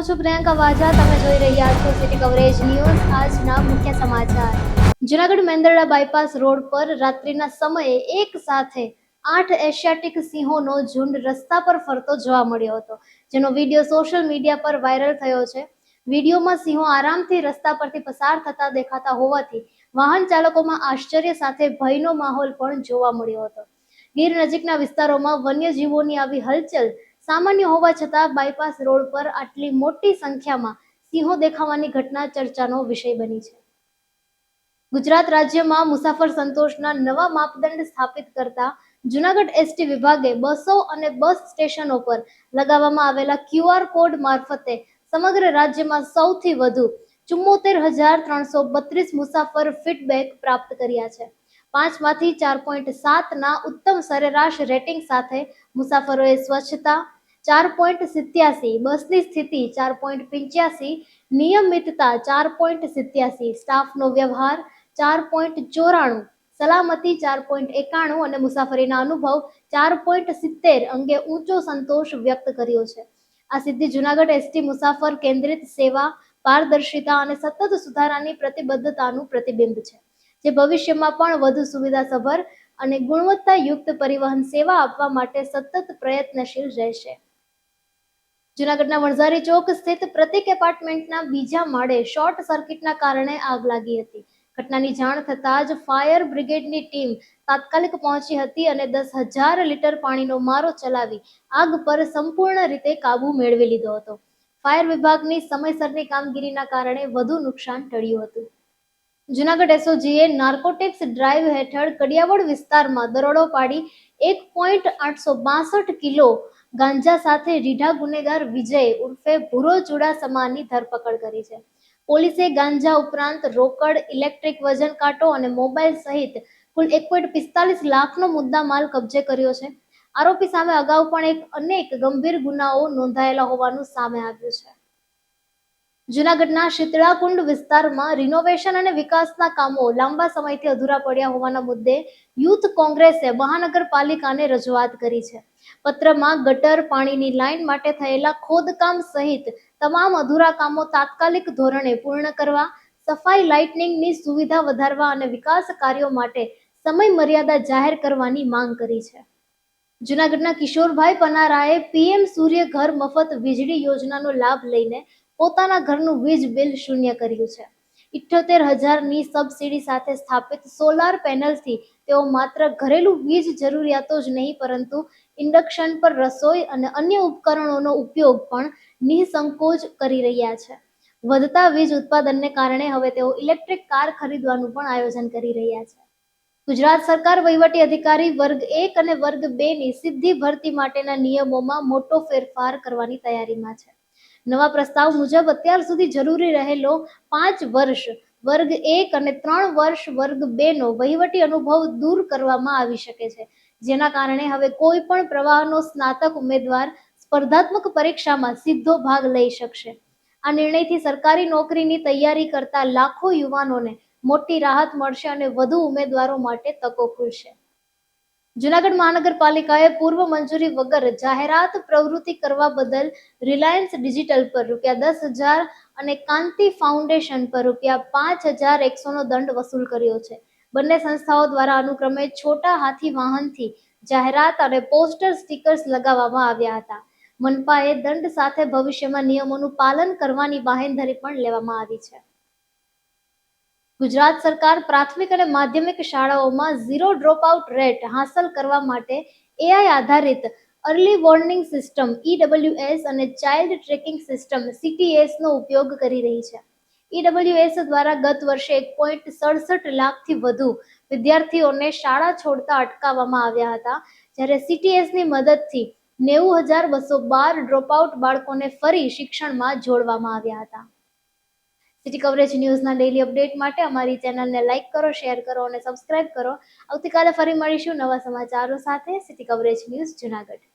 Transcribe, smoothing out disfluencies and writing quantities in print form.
હું છું પ્રિયંકા વાજા. તમે જોઈ રહ્યા છો સિટી કવરેજ ન્યૂઝ. આજના મુખ્ય સમાચાર. જૂનાગઢ મેંદરડા બાયપાસ રોડ પર રાત્રિના સમયે એક સાથે 8 એશિયાટિક સિંહોનો ઝુંડ રસ્તા પર ફરતો જોવા મળ્યો હતો, જેનો વિડીયો સોશિયલ મીડિયા પર વાયરલ થયો છે. વિડીયોમાં સિંહો આરામથી રસ્તા પરથી પસાર થતા દેખાતા હોવાથી વાહન ચાલકોમાં આશ્ચર્ય સાથે ભયનો માહોલ પણ જોવા મળ્યો હતો. ગીર નજીકના વિસ્તારોમાં વન્યજીવોની આવી હલચલ સામાન્ય હોવા છતાં બાયપાસ રોડ પર આટલી મોટી સંખ્યામાં સિંહો દેખાવાની ઘટના ચર્ચાનો વિષય બની છે. ગુજરાત રાજ્યમાં મુસાફર સંતોષના નવા માપદંડ સ્થાપિત કરતા જૂનાગઢ એસટી વિભાગે બસો અને બસ સ્ટેશનો પર લગાવવામાં આવેલા QR કોડ મારફતે સમગ્ર રાજ્યમાં સૌથી વધુ 74,332 મુસાફર ફીડબેક પ્રાપ્ત કર્યા છે. 5માંથી 4.7ના ઉત્તમ સરેરાશ રેટિંગ સાથે મુસાફરોએ સ્વચ્છતા 4.87, બસની સ્થિતિ 4.85, નિયમિતતા 4.87, સ્ટાફનો વ્યવહાર 4.94, સલામતી 4.91 અને મુસાફરીના અનુભવ 4.70 અંગે ઊંચો સંતોષ વ્યક્ત કર્યો છે. આ સિદ્ધિ જૂનાગઢ એસટી મુસાફર કેન્દ્રિત સેવા, પારદર્શિતા અને સતત સુધારાની પ્રતિબદ્ધતાનું પ્રતિબિંબ છે, જે ભવિષ્યમાં પણ વધુ સુવિધાસભર અને ગુણવત્તાયુક્ત પરિવહન સેવા આપવા માટે સતત પ્રયત્નશીલ રહેશે. જૂનાગઢના વણઝારી ચોક સ્થિત પ્રતિક એપાર્ટમેન્ટના બીજા માળે શોર્ટ સર્કિટના કારણે આગ લાગી હતી. ઘટનાની જાણ થતાં જ ફાયર બ્રિગેડની ટીમ તાત્કાલિક પહોંચી હતી અને 10,000 લીટર પાણીનો મારો ચલાવી આગ પર સંપૂર્ણ રીતે કાબુ મેળવી લીધો હતો. ફાયર વિભાગની સમયસરની કામગીરીના કારણે વધુ નુકસાન ટળ્યું હતું. જૂનાગઢ એસઓજીએ નાર્કોટિક્સ ડ્રાઈવ હેઠળ કડિયાવડ વિસ્તારમાં દરોડો પાડી 1.862 કિલો ગાંજા સાથે રીઢા ગુનેગાર વિજય ઉર્ફે ભૂરો ચુડાસમાની ધરપકડ કરી છે. પોલીસે ગાંજા ઉપરાંત રોકડ, ઇલેક્ટ્રિક વજન કાંટો અને મોબાઈલ સહિત કુલ 1.45 લાખનો મુદ્દામાલ કબજે કર્યો છે. આરોપી સામે અગાઉ પણ અનેક ગંભીર ગુનાઓ નોંધાયેલા હોવાનું સામે આવ્યું છે. જૂનાગઢના શીતળાકુંડ વિસ્તારમાં રિનોવેશન અને વિકાસના કામો લાંબા સમયથી અધૂરા પડ્યા હોવાના મુદ્દે યુથ કોંગ્રેસે મહાનગરપાલિકાને રજૂઆત કરી છે. પત્રમાં ગટર, પાણીની લાઇન માટે થયેલા ખોદકામ સહિત તમામ અધૂરા કામો તાત્કાલિક ધોરણે પૂર્ણ કરવા, સફાઈ, લાઇટનિંગની સુવિધા વધારવા અને વિકાસ કાર્યો માટે સમય મર્યાદા જાહેર કરવાની માંગ કરી છે. જૂનાગઢના કિશોરભાઈ પનારાએ PM સૂર્ય ઘર મફત વીજળી યોજનાનો લાભ લઈને પોતાના ઘરનું વીજ બિલ શૂન્ય કર્યું છે. 78,000ની સબસિડી સાથે સ્થાપિત સોલાર પેનલ્સથી તેઓ માત્ર ઘરેલું વીજ જરૂરિયાતો જ નહીં, પરંતુ ઇન્ડક્શન પર રસોઈ અને અન્ય ઉપકરણોનો ઉપયોગ પણ નિઃસંકોચ કરી રહ્યા છે. વધતા વીજ ઉત્પાદનને કારણે હવે તેઓ ઇલેક્ટ્રિક કાર ખરીદવાનું પણ આયોજન કરી રહ્યા છે. ગુજરાત સરકાર વહીવટી અધિકારી વર્ગ 1 અને વર્ગ 2ની સીધી ભરતી માટેના નિયમોમાં મોટો ફેરફાર કરવાની તૈયારીમાં છે. નવા પ્રસ્તાવ મુજબ અત્યાર સુધી જરૂરી રહેલો 5 વર્ષ વર્ગ 1 અને 3 વર્ષ વર્ગ 2નો વહીવટી અનુભવ દૂર કરવામાં આવી શકે છે, જેના કારણે હવે કોઈ પણ પ્રવાહનો સ્નાતક ઉમેદવાર સ્પર્ધાત્મક પરીક્ષામાં સીધો ભાગ લઈ શકશે. આ નિર્ણયથી સરકારી નોકરીની તૈયારી કરતા લાખો યુવાનોને મોટી રાહત મળશે અને વધુ ઉમેદવારો માટે તકો ખુલશે. જૂનાગઢ મહાનગરપાલિકાએ પૂર્વ મંજૂરી વગર જાહેરાત પ્રવૃત્તિ કરવા બદલ રિલાયન્સ ડિજિટલ પર ₹10,000 અને કાંતિ ફાઉન્ડેશન પર ₹5,100નો દંડ વસૂલ કર્યો છે. બંને સંસ્થાઓ દ્વારા અનુક્રમે છોટા હાથી વાહનથી જાહેરાત અને પોસ્ટર સ્ટીકર્સ લગાવવામાં આવ્યા હતા. મનપાએ દંડ સાથે ભવિષ્યમાં નિયમોનું પાલન કરવાની બાહેંધરી પણ લેવામાં આવી છે. ગુજરાત સરકાર પ્રાથમિક અને માધ્યમિક શાળાઓમાં ઝીરો ડ્રોપઆઉટ રેટ હાંસલ કરવા માટે AI આધારિત અર્લી વોર્નિંગ સિસ્ટમ EWS અને ચાઇલ્ડ ટ્રેકિંગ સિસ્ટમ CTSનો ઉપયોગ કરી રહી છે. EWS દ્વારા ગત વર્ષે 1.67 લાખથી વધુ વિદ્યાર્થીઓને શાળા છોડતા અટકાવવામાં આવ્યા હતા, જ્યારે CTSની મદદથી 90,212 ડ્રોપઆઉટ બાળકોને ફરી શિક્ષણમાં જોડવામાં આવ્યા હતા. સિટી કવરેજ ન્યૂઝના ડેઇલી અપડેટ માટે અમારી ચેનલને લાઇક કરો, શેર કરો અને સબસ્ક્રાઇબ કરો. આવતીકાલે ફરી મળીશું નવા સમાચારો સાથે. City coverage news Junagadh.